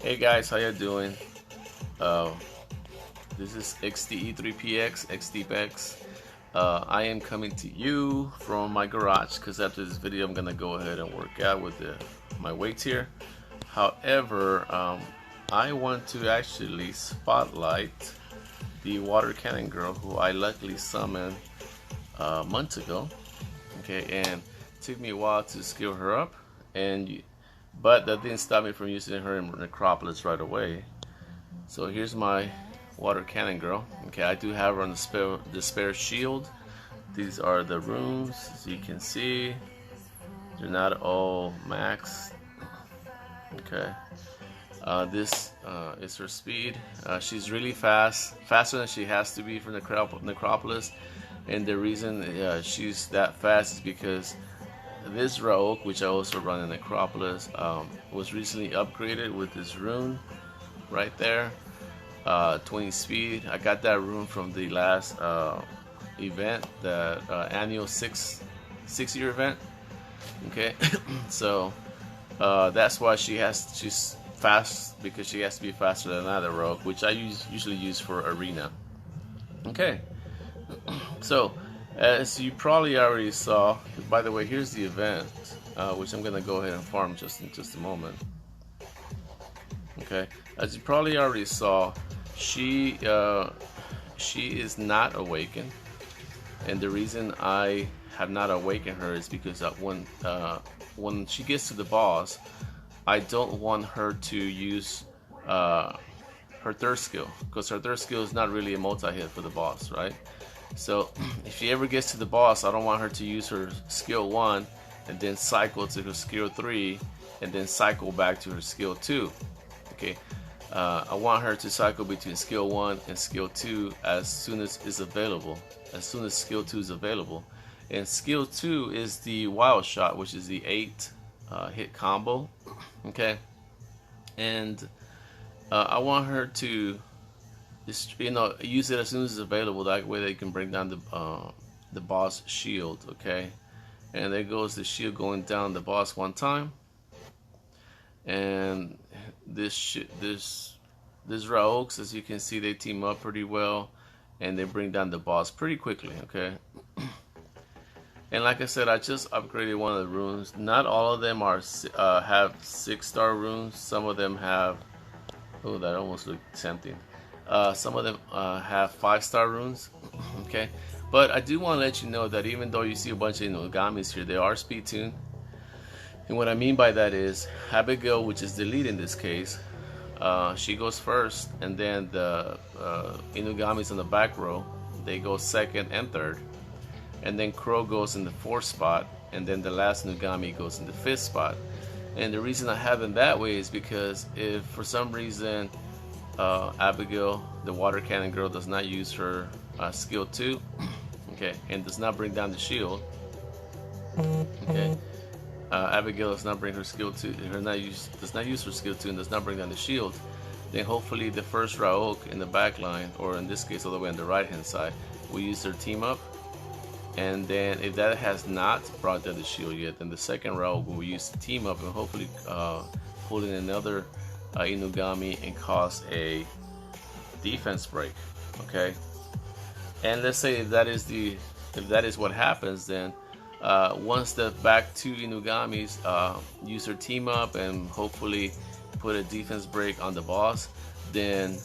Hey guys, how you doing? Uh, this is XDE3PX, XDPX. I am coming to you from my garage because after this video I'm gonna go ahead and work out with my weights here. However, I want to actually spotlight the Water Cannon Girl, who I luckily summoned months ago. Okay, and it took me a while to skill her up, but that didn't stop me from using her in Necropolis right away. So here's my Water Cannon Girl. Okay, I do have her on the spare shield. These are the runes, as you can see. They're not all maxed. Okay. This is her speed. She's really fast, faster than she has to be for Necropolis. And the reason she's that fast is because this rogue, which I also run in Necropolis, was recently upgraded with this rune right there. 20 speed. I got that rune from the last event, the annual six-year event. Okay, so that's why she's fast, because she has to be faster than another rogue, which I usually use for arena. Okay, so as you probably already saw, by the way, here's the event, which I'm gonna go ahead and farm in just a moment. Okay, as you probably already saw, she is not awakened, and the reason I have not awakened her is because when she gets to the boss, I don't want her to use her third skill, because her third skill is not really a multi-hit for the boss, right? So if she ever gets to the boss, I don't want her to use her skill 1 and then cycle to her skill 3 and then cycle back to her skill 2. Okay, I want her to cycle between skill 1 and skill 2 as soon as is available, as soon as skill 2 is available. And skill 2 is the wild shot, which is the 8 hit combo. Okay, and I want her to just, use it as soon as it's available. That way they can bring down the boss shield. Okay, and there goes the shield going down the boss one time. And this rogues, as you can see, they team up pretty well, and they bring down the boss pretty quickly. Okay, and like I said, I just upgraded one of the runes. Not all of them are have 6-star runes. Some of them have, oh, that almost looked tempting. Some of them have 5-star runes. Okay, but I do want to let you know that even though you see a bunch of Inugamis here, they are speed tuned. And what I mean by that is Abigail, which is the lead in this case, she goes first, and then the Inugamis in the back row, they go second and third, and then Crow goes in the 4th spot, and then the last Inugami goes in the 5th spot. And the reason I have them that way is because if for some reason Abigail, the Water Cannon Girl, does not use her skill 2, okay, and does not bring down the shield, okay. Abigail does not bring her skill 2, does not use her skill 2 and does not bring down the shield, then hopefully the first Raok in the back line, or in this case all the way on the right hand side, will use their team up. And then if that has not brought down the shield yet, then the second Raok will use the team up and hopefully pull in another Inugami and cause a defense break. Okay, and let's say if that is what happens, then once the back 2 Inugamis use their team up and hopefully put a defense break on the boss, then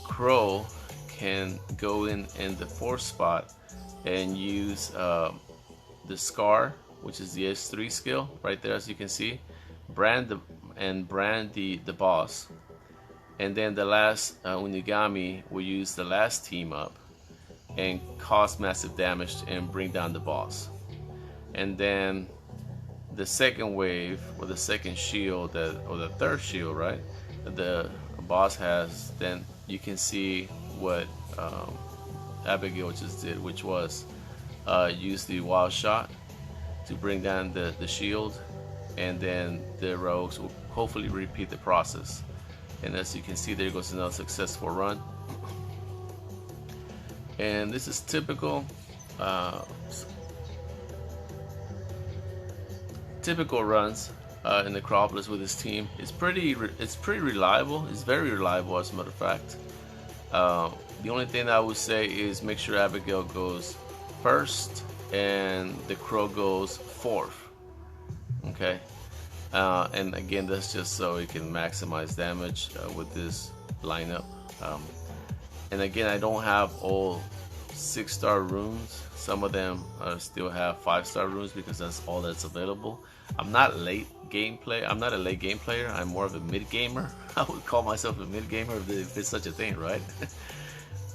Crow can go in the 4th spot and use the Scar, which is the S3 skill right there, as you can see, brand the boss, and then the last Inugami will use the last team up and cause massive damage and bring down the boss. And then the second wave, or the second shield, or the third shield, right, that the boss has, then you can see what Abigail just did, which was use the wild shot to bring down the shield, and then the rogues will hopefully repeat the process. And as you can see, there goes another successful run. And this is typical runs in Necropolis with his team. It's pretty reliable. It's very reliable, as a matter of fact. The only thing I would say is make sure Abigail goes first and the Crow goes fourth. Okay, and again, that's just so you can maximize damage with this lineup. And again, I don't have all 6-star runes. Some of them still have 5-star runes because that's all that's available. I'm not late gameplay. I'm not a late game player. I'm more of a mid gamer. I would call myself a mid gamer if it's such a thing, right?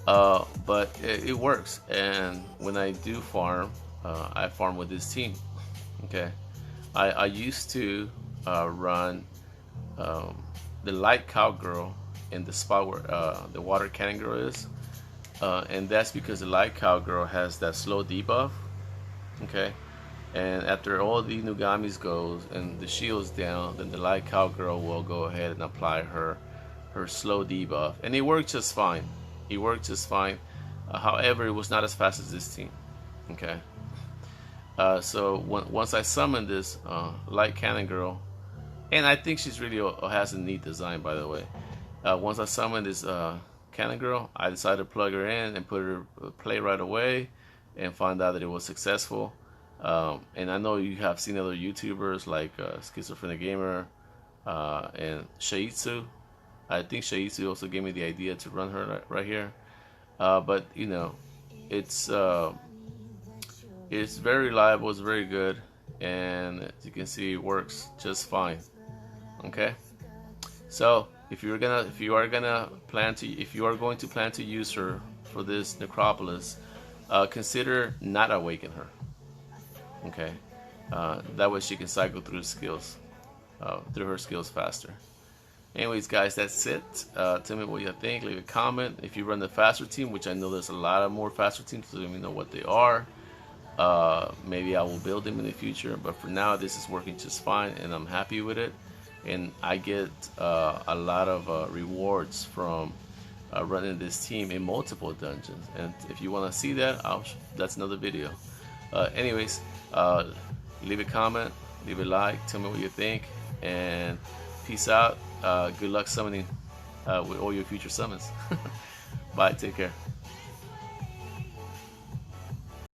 But it works. And when I do farm, I farm with this team. Okay, I used to run the light cowgirl in the spot where the waterCannonGirl is, and that's because the light cowgirl has that slow debuff. Okay, and after all the Nugamis goes and the shield's down, then the light cowgirl will go ahead and apply her slow debuff, and it worked just fine. It worked just fine. However, it was not as fast as this team. Okay, so once I summoned this light cannon girl, and I think she's really has a neat design, by the way. Once I summoned this cannon girl, I decided to plug her in and put her play right away, and found out that it was successful. And I know you have seen other YouTubers like Schizophrenic Gamer and Shaitsu. I think Shaitsu also gave me the idea to run her right here. But you know, it's very reliable, it's very good, and as you can see, it works just fine. Okay, so if you are going to plan to use her for this Necropolis, consider not awaken her. Okay, that way she can cycle through her skills faster. Anyways, guys, that's it. Tell me what you think. Leave a comment. If you run the faster team, which I know there's a lot of more faster teams, so let me know what they are. Maybe I will build them in the future, but for now, this is working just fine, and I'm happy with it. And I get a lot of rewards from running this team in multiple dungeons. And if you want to see that, that's another video. Anyways, leave a comment, leave a like, tell me what you think, and peace out. Good luck summoning with all your future summons. Bye, take care.